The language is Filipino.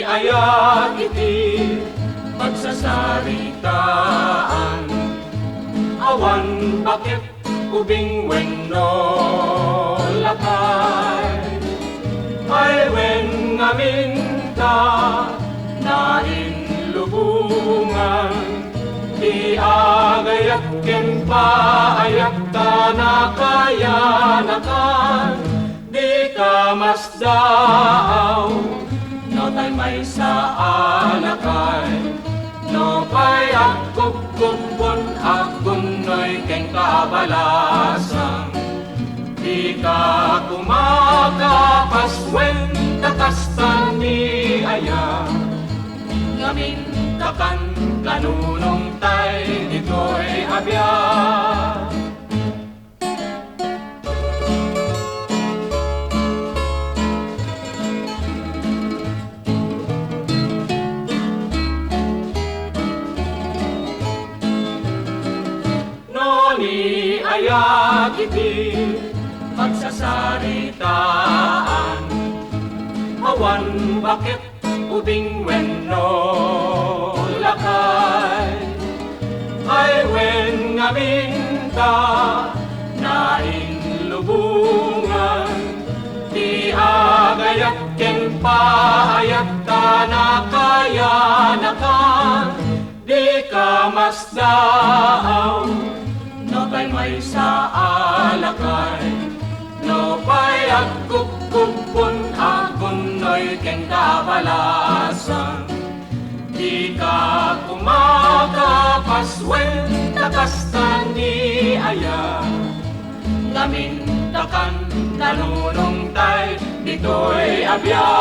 ayat iti pagsasaritaan. Awan bakit ubing wenno lakay, ay wen ngamin ta nainlubungan. Di agayat ken paayat ta na kayanakan, di ka masdaaw no tay may sa alakay. No pay agkukukpon akun no'y keng kabalasan, di ka kumakapaswen takastan ni aya. Ngamin takan kanunong tay dito'y abya. Ni ayat iti pagsasaritaan. Awan bakit ubing wenno lakay, ay wen ngamin ta nainlubungan. Di agayat ken paayat ta na kayanakan, di ka masdaaw no pa'y may sa alakay. No pa'y agkukukpon akun no'y keng kabalasan, di ka kumakapaswen takastan ni aya. Ngamin takan kanunong tay dito'y abya.